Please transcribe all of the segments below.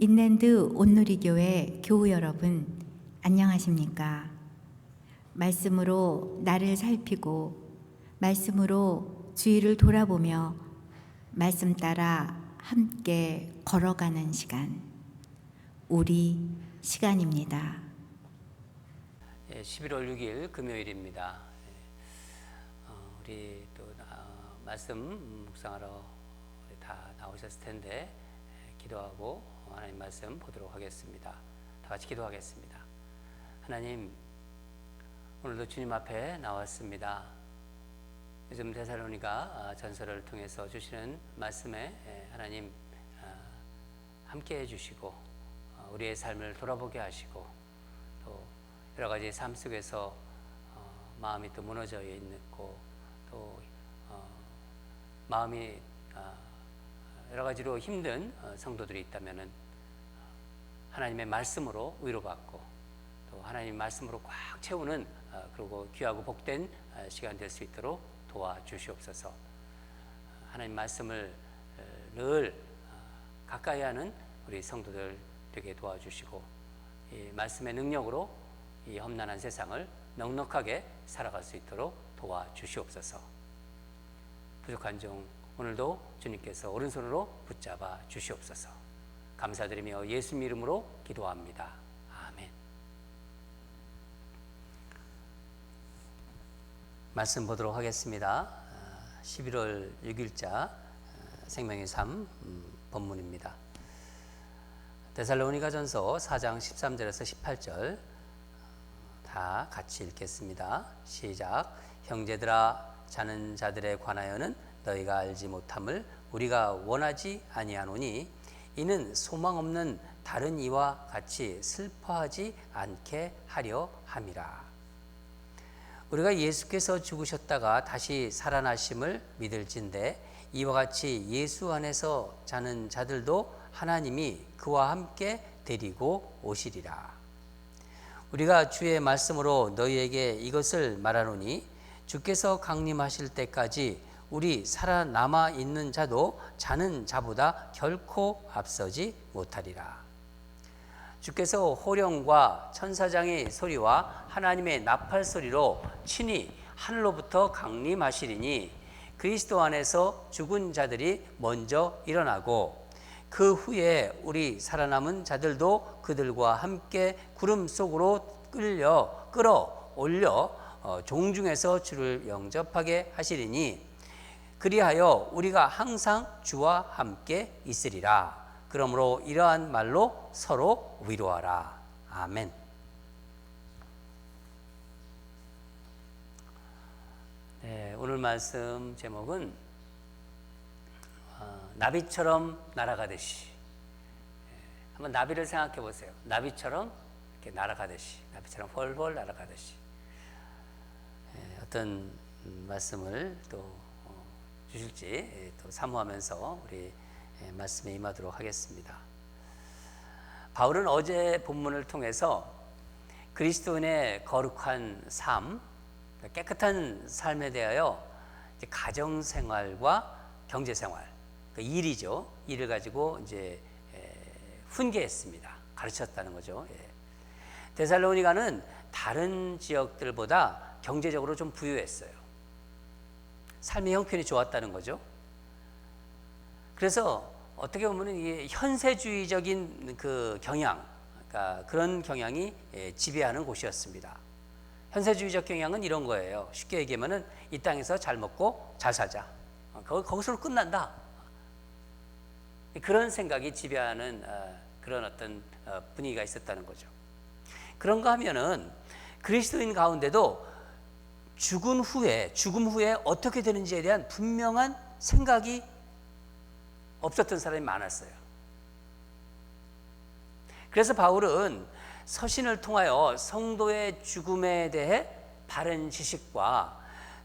인랜드 온누리교회 교우 여러분, 안녕하십니까? 말씀으로 나를 살피고 말씀으로 주위를 돌아보며 말씀 따라 함께 걸어가는 시간, 우리 시간입니다. 11월 6일 금요일입니다. 우리 또 말씀 묵상하러 우리 다 나오셨을 텐데 기도하고 하나님 말씀 보도록 하겠습니다. 다 같이 기도하겠습니다. 하나님, 오늘도 주님 앞에 나왔습니다. 요즘 데살로니가 전서를 통해서 주시는 말씀에 하나님 함께 해주시고 우리의 삶을 돌아보게 하시고 또 여러 가지 삶 속에서 마음이 또 무너져 있고 또 마음이 여러 가지로 힘든 성도들이 있다면은 하나님의 말씀으로 위로받고 또 하나님 말씀으로 꽉 채우는 그리고 귀하고 복된 시간 될 수 있도록 도와주시옵소서. 하나님 말씀을 늘 가까이 하는 우리 성도들 되게 도와주시고 이 말씀의 능력으로 이 험난한 세상을 넉넉하게 살아갈 수 있도록 도와주시옵소서. 부족한 종 오늘도 주님께서 오른손으로 붙잡아 주시옵소서. 감사드리며 예수님 이름으로 기도합니다. 아멘. 말씀 보도록 하겠습니다. 11월 6일자 생명의 삶 본문입니다. 데살로니가전서 4장 13절에서 18절 다 같이 읽겠습니다. 시작. 형제들아, 자는 자들에 관하여는 너희가 알지 못함을 우리가 원하지 아니하노니 이는 소망 없는 다른 이와 같이 슬퍼하지 않게 하려 함이라. 우리가 예수께서 죽으셨다가 다시 살아나심을 믿을진대 이와 같이 예수 안에서 자는 자들도 하나님이 그와 함께 데리고 오시리라. 우리가 주의 말씀으로 너희에게 이것을 말하노니 주께서 강림하실 때까지 우리 살아남아 있는 자도 자는 자보다 결코 앞서지 못하리라. 주께서 호령과 천사장의 소리와 하나님의 나팔 소리로 친히 하늘로부터 강림하시리니 그리스도 안에서 죽은 자들이 먼저 일어나고 그 후에 우리 살아남은 자들도 그들과 함께 구름 속으로 끌어올려 종중에서 주를 영접하게 하시리니 그리하여 우리가 항상 주와 함께 있으리라. 그러므로 이러한 말로 서로 위로하라. 아멘. 네, 오늘 말씀 제목은 나비처럼 날아가듯이. 한번 나비를 생각해 보세요. 나비처럼 이렇게 날아가듯이, 나비처럼 훨훨 날아가듯이. 어떤 말씀을 또 주실지 또 사모하면서 우리 말씀에 임하도록 하겠습니다. 바울은 어제 본문을 통해서 그리스도인의 거룩한 삶, 깨끗한 삶에 대하여 가정생활과 경제생활, 그러니까 일이죠. 일을 가지고 이제 훈계했습니다. 가르쳤다는 거죠. 데살로니가는 다른 지역들보다 경제적으로 좀 부유했어요. 삶의 형편이 좋았다는 거죠. 그래서 어떻게 보면 이게 현세주의적인 그 경향, 그러니까 그런 경향이 지배하는 곳이었습니다. 현세주의적 경향은 이런 거예요. 쉽게 얘기하면은 이 땅에서 잘 먹고 잘 살자. 거기서 끝난다. 그런 생각이 지배하는 그런 어떤 분위기가 있었다는 거죠. 그런가 하면은 그리스도인 가운데도 죽음 후에 어떻게 되는지에 대한 분명한 생각이 없었던 사람이 많았어요. 그래서 바울은 서신을 통하여 성도의 죽음에 대해 바른 지식과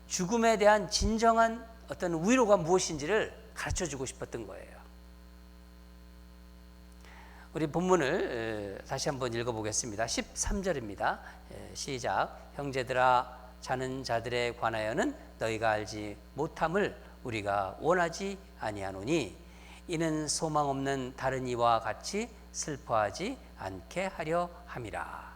죽음에 대한 진정한 어떤 위로가 무엇인지를 가르쳐주고 싶었던 거예요. 우리 본문을 다시 한번 읽어보겠습니다. 13절입니다. 시작. 형제들아, 자는 자들에 관하여는 너희가 알지 못함을 우리가 원하지 아니하노니 이는 소망 없는 다른 이와 같이 슬퍼하지 않게 하려 함이라.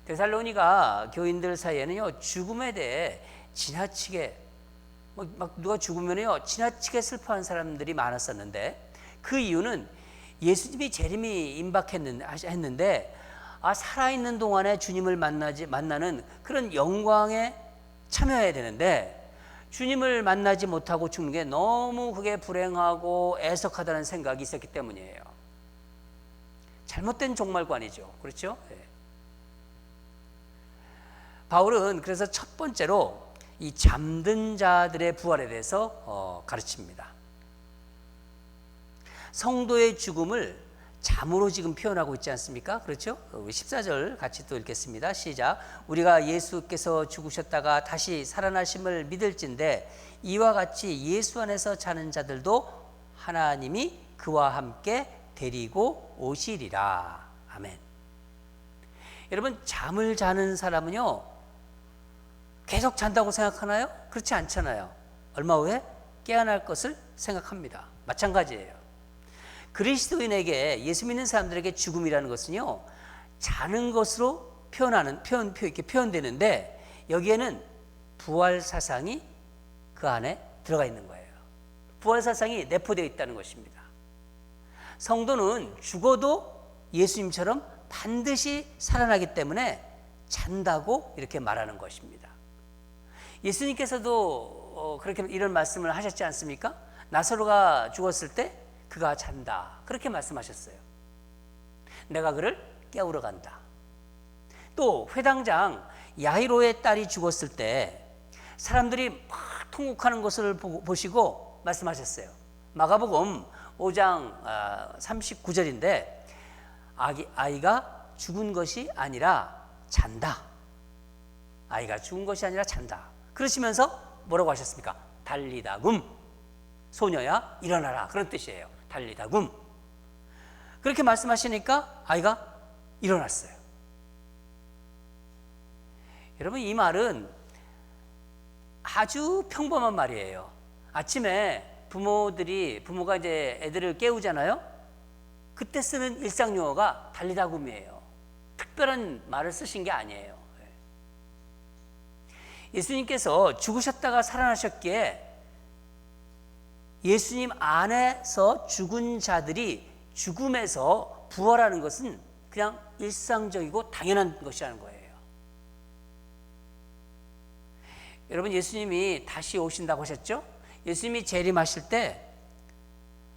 데살로니가 교인들 사이에는요, 죽음에 대해 지나치게 막 누가 죽으면요 지나치게 슬퍼하는 사람들이 많았었는데, 그 이유는 예수님이 재림이 임박했는데 살아있는 동안에 주님을 만나는 그런 영광에 참여해야 되는데, 주님을 만나지 못하고 죽는 게 너무 그게 불행하고 애석하다는 생각이 있었기 때문이에요. 잘못된 종말관이죠. 그렇죠? 네. 바울은 그래서 첫 번째로 이 잠든 자들의 부활에 대해서 가르칩니다. 성도의 죽음을 잠으로 지금 표현하고 있지 않습니까? 그렇죠? 14절 같이 또 읽겠습니다. 시작. 우리가 예수께서 죽으셨다가 다시 살아나심을 믿을진데 이와 같이 예수 안에서 자는 자들도 하나님이 그와 함께 데리고 오시리라. 아멘. 여러분, 잠을 자는 사람은요 계속 잔다고 생각하나요? 그렇지 않잖아요. 얼마 후에 깨어날 것을 생각합니다. 마찬가지예요. 그리스도인에게, 예수 믿는 사람들에게 죽음이라는 것은요 자는 것으로 이렇게 표현되는데, 여기에는 부활 사상이 그 안에 들어가 있는 거예요. 부활 사상이 내포되어 있다는 것입니다. 성도는 죽어도 예수님처럼 반드시 살아나기 때문에 잔다고 이렇게 말하는 것입니다. 예수님께서도 그렇게 이런 말씀을 하셨지 않습니까? 나사로가 죽었을 때 그가 잔다, 그렇게 말씀하셨어요. 내가 그를 깨우러 간다. 또 회당장 야이로의 딸이 죽었을 때 사람들이 막 통곡하는 것을 보시고 말씀하셨어요. 마가복음 5장 39절인데 아이가 죽은 것이 아니라 잔다. 아이가 죽은 것이 아니라 잔다. 그러시면서 뭐라고 하셨습니까? 달리다굼, 소녀야 일어나라, 그런 뜻이에요. 달리다굼. 그렇게 말씀하시니까 아이가 일어났어요. 여러분, 이 말은 아주 평범한 말이에요. 아침에 부모가 이제 애들을 깨우잖아요. 그때 쓰는 일상용어가 달리다굼이에요. 특별한 말을 쓰신 게 아니에요. 예수님께서 죽으셨다가 살아나셨기에 예수님 안에서 죽은 자들이 죽음에서 부활하는 것은 그냥 일상적이고 당연한 것이라는 거예요. 여러분, 예수님이 다시 오신다고 하셨죠? 예수님이 재림하실 때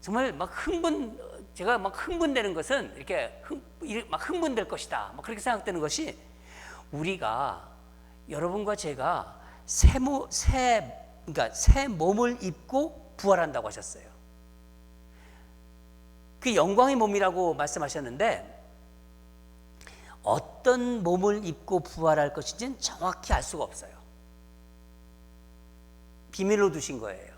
정말 제가 흥분되는 것은 이렇게 막 흥분될 것이다, 막 그렇게 생각되는 것이, 우리가, 여러분과 제가 새 몸을 입고 부활한다고 하셨어요. 그 영광의 몸이라고 말씀하셨는데, 어떤 몸을 입고 부활할 것인지는 정확히 알 수가 없어요. 비밀로 두신 거예요.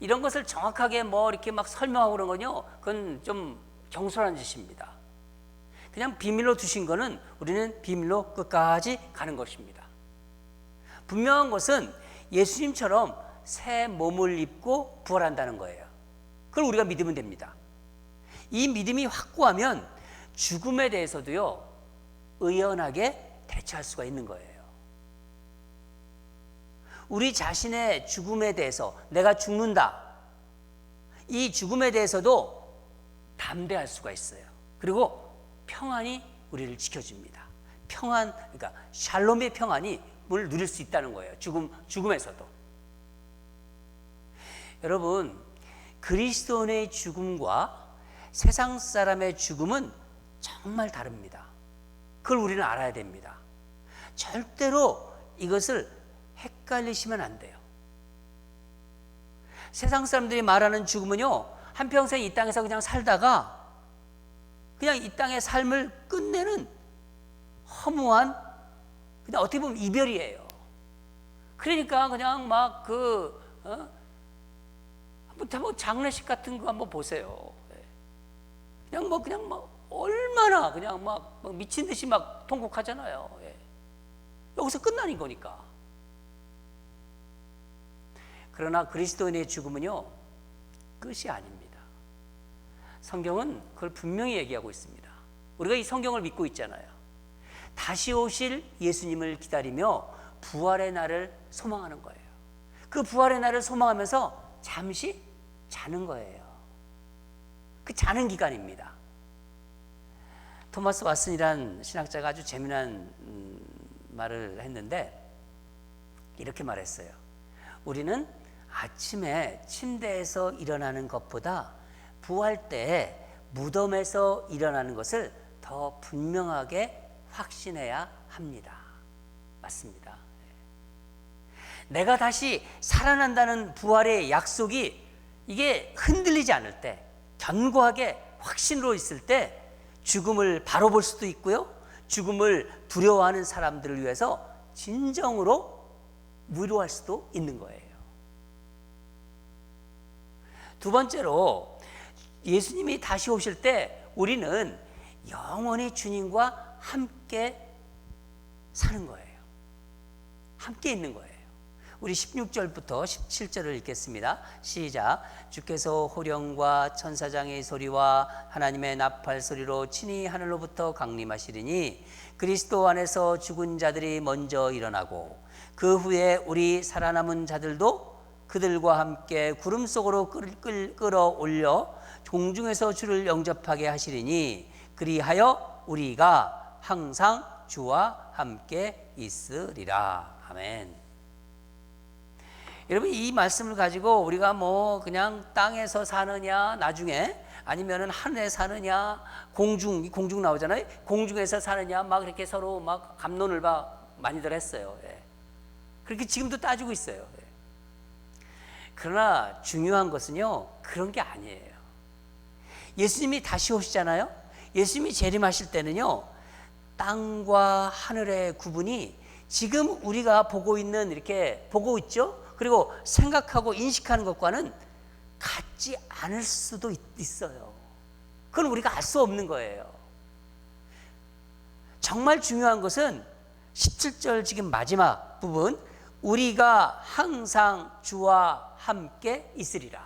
이런 것을 정확하게 이렇게 막 설명하고 그런 건요, 그건 좀 경솔한 짓입니다. 그냥 비밀로 두신 거는 우리는 비밀로 끝까지 가는 것입니다. 분명한 것은 예수님처럼 새 몸을 입고 부활한다는 거예요. 그걸 우리가 믿으면 됩니다. 이 믿음이 확고하면 죽음에 대해서도요 의연하게 대처할 수가 있는 거예요. 우리 자신의 죽음에 대해서, 내가 죽는다, 이 죽음에 대해서도 담대할 수가 있어요. 그리고 평안이 우리를 지켜줍니다. 평안, 그러니까 샬롬의 평안이 을 누릴 수 있다는 거예요. 죽음에서도. 여러분, 그리스도인의 죽음과 세상 사람의 죽음은 정말 다릅니다. 그걸 우리는 알아야 됩니다. 절대로 이것을 헷갈리시면 안 돼요. 세상 사람들이 말하는 죽음은요, 한평생 이 땅에서 그냥 살다가 그냥 이 땅의 삶을 끝내는 허무한, 그냥 어떻게 보면 이별이에요. 그러니까 그냥 장례식 같은 거 한번 보세요. 그냥 얼마나 그냥 막 미친 듯이 막 통곡하잖아요. 여기서 끝나는 거니까. 그러나 그리스도인의 죽음은요 끝이 아닙니다. 성경은 그걸 분명히 얘기하고 있습니다. 우리가 이 성경을 믿고 있잖아요. 다시 오실 예수님을 기다리며 부활의 날을 소망하는 거예요. 그 부활의 날을 소망하면서 잠시 자는 거예요. 그 자는 기간입니다. 토마스 왓슨이란 신학자가 아주 재미난 말을 했는데 이렇게 말했어요. 우리는 아침에 침대에서 일어나는 것보다 부활 때 무덤에서 일어나는 것을 더 분명하게 확신해야 합니다. 맞습니다. 내가 다시 살아난다는 부활의 약속이 이게 흔들리지 않을 때, 견고하게 확신으로 있을 때 죽음을 바로 볼 수도 있고요, 죽음을 두려워하는 사람들을 위해서 진정으로 위로할 수도 있는 거예요. 두 번째로, 예수님이 다시 오실 때 우리는 영원히 주님과 함께 사는 거예요. 함께 있는 거예요. 우리 16절부터 17절을 읽겠습니다. 시작. 주께서 호령과 천사장의 소리와 하나님의 나팔 소리로 친히 하늘로부터 강림하시리니 그리스도 안에서 죽은 자들이 먼저 일어나고 그 후에 우리 살아남은 자들도 그들과 함께 구름 속으로 끌어올려 공중에서 주를 영접하게 하시리니 그리하여 우리가 항상 주와 함께 있으리라. 아멘. 여러분, 이 말씀을 가지고 우리가 뭐 그냥 땅에서 사느냐, 나중에 아니면은 하늘에 사느냐, 공중 나오잖아요. 공중에서 사느냐, 막 이렇게 서로 막 갑론을 많이들 했어요. 예. 그렇게 지금도 따지고 있어요. 예. 그러나 중요한 것은요, 그런 게 아니에요. 예수님이 다시 오시잖아요. 예수님이 재림하실 때는요, 땅과 하늘의 구분이 지금 우리가 보고 있는, 이렇게 보고 있죠? 그리고 생각하고 인식하는 것과는 같지 않을 수도 있어요. 그건 우리가 알 수 없는 거예요. 정말 중요한 것은 17절 지금 마지막 부분, 우리가 항상 주와 함께 있으리라.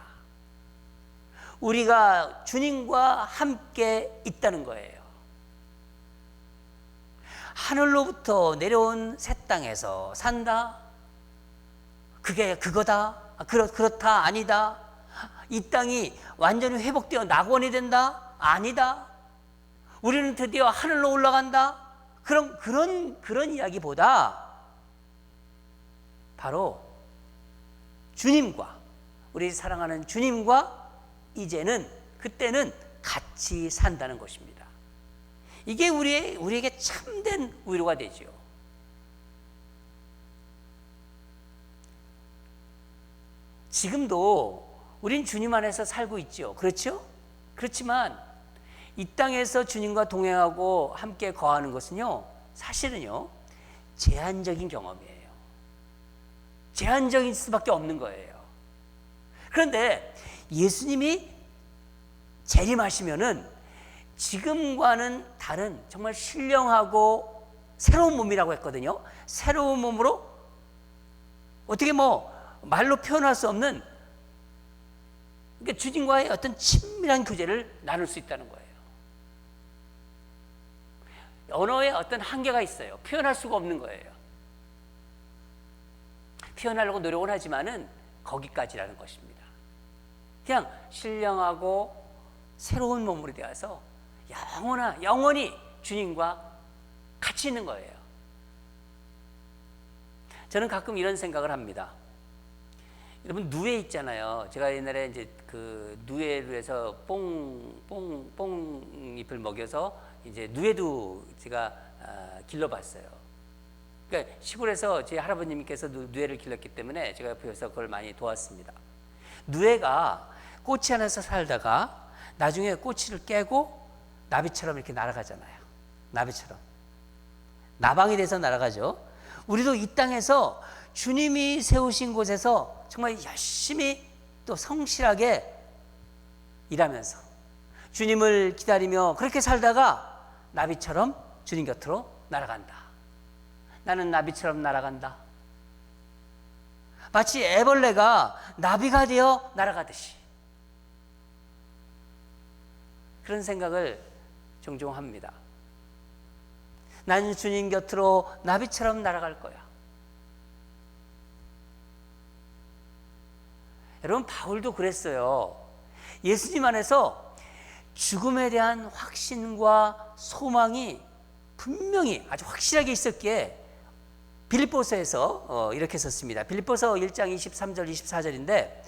우리가 주님과 함께 있다는 거예요. 하늘로부터 내려온 새 땅에서 산다? 그게 그거다? 그렇다? 아니다? 이 땅이 완전히 회복되어 낙원이 된다? 아니다? 우리는 드디어 하늘로 올라간다? 그런 이야기보다 바로 주님과, 우리 사랑하는 주님과 이제는, 그때는 같이 산다는 것입니다. 이게 우리에게 참된 위로가 되죠. 지금도 우린 주님 안에서 살고 있죠. 그렇죠? 그렇지만 이 땅에서 주님과 동행하고 함께 거하는 것은요, 사실은요, 제한적인 경험이에요. 제한적인 수밖에 없는 거예요. 그런데 예수님이 재림하시면은 지금과는 다른 정말 신령하고 새로운 몸이라고 했거든요. 새로운 몸으로 어떻게 말로 표현할 수 없는, 그러니까 주님과의 어떤 친밀한 교제를 나눌 수 있다는 거예요. 언어에 어떤 한계가 있어요. 표현할 수가 없는 거예요. 표현하려고 노력은 하지만은 거기까지라는 것입니다. 그냥 신령하고 새로운 몸으로 되어서 영원히 주님과 같이 있는 거예요. 저는 가끔 이런 생각을 합니다. 여러분, 누에 있잖아요. 제가 옛날에 이제 그 누에로 해서 뽕잎을 먹여서 이제 누에도 제가 길러봤어요. 그러니까 시골에서 제 할아버님께서 누에를 길렀기 때문에 제가 옆에서 그걸 많이 도왔습니다. 누에가 꼬치 안에서 살다가 나중에 꼬치를 깨고 나비처럼 이렇게 날아가잖아요. 나비처럼. 나방이 돼서 날아가죠. 우리도 이 땅에서 주님이 세우신 곳에서 정말 열심히 또 성실하게 일하면서 주님을 기다리며 그렇게 살다가 나비처럼 주님 곁으로 날아간다. 나는 나비처럼 날아간다. 마치 애벌레가 나비가 되어 날아가듯이. 그런 생각을 종종 합니다. 나는 주님 곁으로 나비처럼 날아갈 거야. 여러분, 바울도 그랬어요. 예수님 안에서 죽음에 대한 확신과 소망이 분명히 아주 확실하게 있었기에 빌립보서에서 이렇게 썼습니다. 빌립보서 1장 23절 24절인데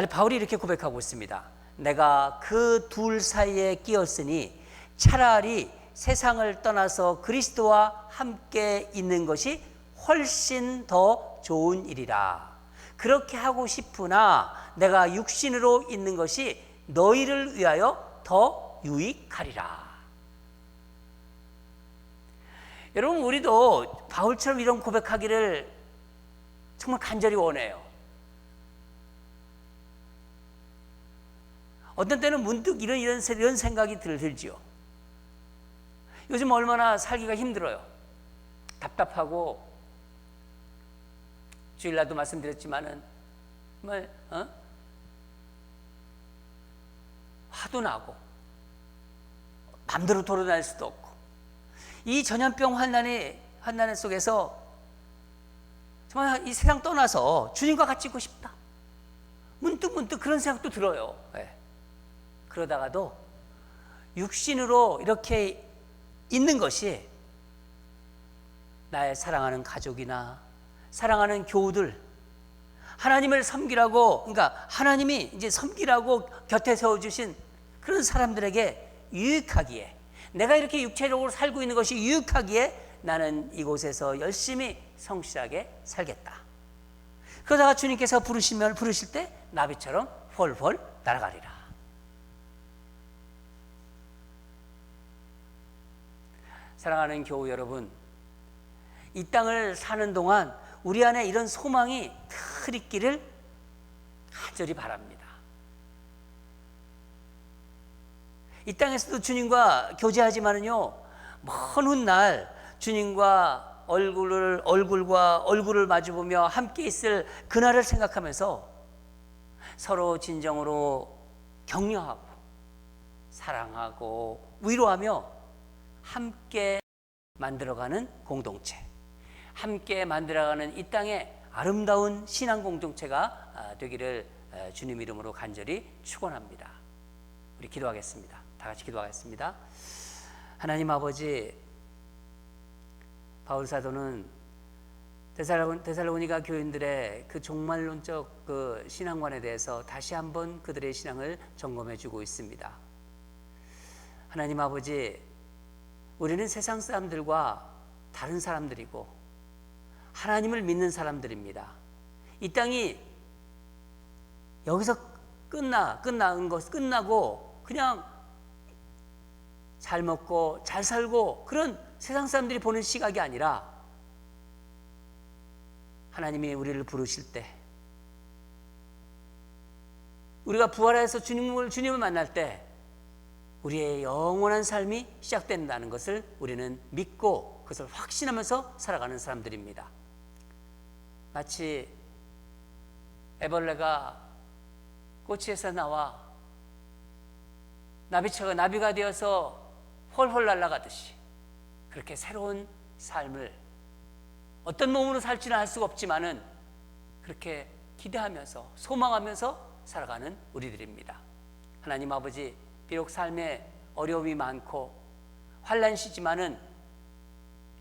바울이 이렇게 고백하고 있습니다. 내가 그 둘 사이에 끼었으니 차라리 세상을 떠나서 그리스도와 함께 있는 것이 훨씬 더 좋은 일이라. 그렇게 하고 싶으나 내가 육신으로 있는 것이 너희를 위하여 더 유익하리라. 여러분, 우리도 바울처럼 이런 고백하기를 정말 간절히 원해요. 어떤 때는 문득 이런 생각이 들지요. 요즘 얼마나 살기가 힘들어요. 답답하고, 주일날도 말씀드렸지만은 정말 화도 나고 맘대로 돌아다닐 수도 없고, 이 전염병 환난 속에서 정말 이 세상 떠나서 주님과 같이 있고 싶다. 문득 그런 생각도 들어요. 네. 그러다가도 육신으로 이렇게 있는 것이 나의 사랑하는 가족이나 사랑하는 교우들, 하나님을 섬기라고, 그러니까 하나님이 이제 섬기라고 곁에 세워주신 그런 사람들에게 유익하기에, 내가 이렇게 육체적으로 살고 있는 것이 유익하기에 나는 이곳에서 열심히 성실하게 살겠다. 그러다가 주님께서 부르실 때 나비처럼 훨훨 날아가리라. 사랑하는 교우 여러분, 이 땅을 사는 동안 우리 안에 이런 소망이 늘 있기를 간절히 바랍니다. 이 땅에서도 주님과 교제하지만은요, 먼 훗날 주님과 얼굴을 마주보며 함께 있을 그날을 생각하면서 서로 진정으로 격려하고 사랑하고 위로하며 함께 만들어가는 공동체, 함께 만들어가는 이 땅의 아름다운 신앙 공동체가 되기를 주님 이름으로 간절히 축원합니다. 우리 기도하겠습니다. 다 같이 기도하겠습니다. 하나님 아버지, 바울 사도는 데살로니가 교인들의 그 종말론적 그 신앙관에 대해서 다시 한번 그들의 신앙을 점검해 주고 있습니다. 하나님 아버지, 우리는 세상 사람들과 다른 사람들이고 하나님을 믿는 사람들입니다. 이 땅이 여기서 끝나고 그냥 잘 먹고 잘 살고 그런 세상 사람들이 보는 시각이 아니라 하나님이 우리를 부르실 때, 우리가 부활해서 주님을 만날 때 우리의 영원한 삶이 시작된다는 것을 우리는 믿고 그것을 확신하면서 살아가는 사람들입니다. 마치 애벌레가 꼬치에서 나와 나비가 되어서 훨훨 날아가듯이, 그렇게 새로운 삶을 어떤 몸으로 살지는 알 수가 없지만은 그렇게 기대하면서 소망하면서 살아가는 우리들입니다. 하나님 아버지, 비록 삶에 어려움이 많고 환난시지만은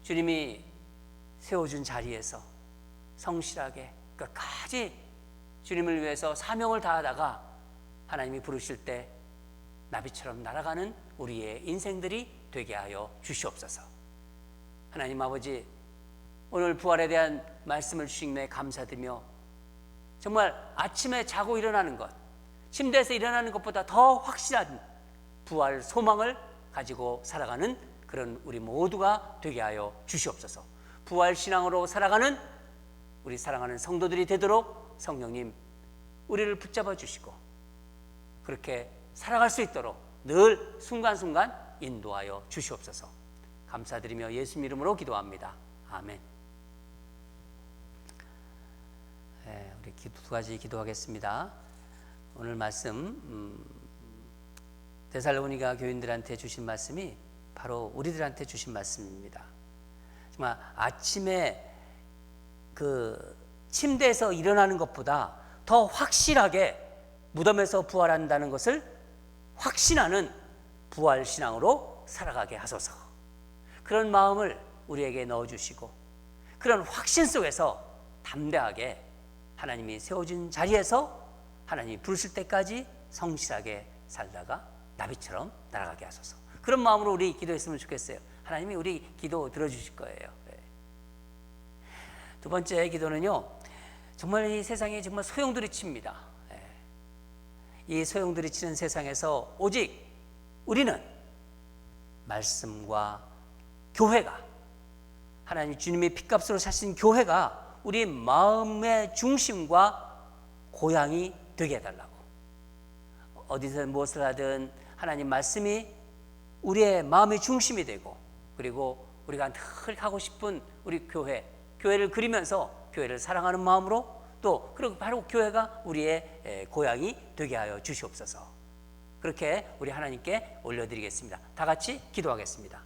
주님이 세워준 자리에서 성실하게 끝까지 주님을 위해서 사명을 다하다가 하나님이 부르실 때 나비처럼 날아가는 우리의 인생들이 되게 하여 주시옵소서. 하나님 아버지, 오늘 부활에 대한 말씀을 주신 데 감사드리며, 정말 아침에 자고 일어나는 것, 침대에서 일어나는 것보다 더 확실한 부활 소망을 가지고 살아가는 그런 우리 모두가 되게 하여 주시옵소서. 부활 신앙으로 살아가는 우리 사랑하는 성도들이 되도록 성령님 우리를 붙잡아 주시고 그렇게 살아갈 수 있도록 늘 순간순간 인도하여 주시옵소서. 감사드리며 예수 이름으로 기도합니다. 아멘. 우리 두 가지 기도하겠습니다. 오늘 말씀 데살로니가 교인들한테 주신 말씀이 바로 우리들한테 주신 말씀입니다. 정말 아침에 그 침대에서 일어나는 것보다 더 확실하게 무덤에서 부활한다는 것을 확신하는 부활신앙으로 살아가게 하소서. 그런 마음을 우리에게 넣어주시고 그런 확신 속에서 담대하게 하나님이 세워준 자리에서 하나님이 부르실 때까지 성실하게 살다가 나비처럼 날아가게 하소서. 그런 마음으로 우리 기도했으면 좋겠어요. 하나님이 우리 기도 들어주실 거예요. 두 번째 기도는요, 정말 이 세상에 정말 소용돌이 칩니다. 이 소용돌이 치는 세상에서 오직 우리는 말씀과 교회가, 하나님 주님의 핏값으로 사신 교회가 우리 마음의 중심과 고향이 되게 해달라고. 어디서 무엇을 하든 하나님 말씀이 우리의 마음의 중심이 되고, 그리고 우리가 늘 가고 싶은 우리 교회를 그리면서 교회를 사랑하는 마음으로, 또 그리고 바로 교회가 우리의 고향이 되게 하여 주시옵소서. 그렇게 우리 하나님께 올려드리겠습니다. 다 같이 기도하겠습니다.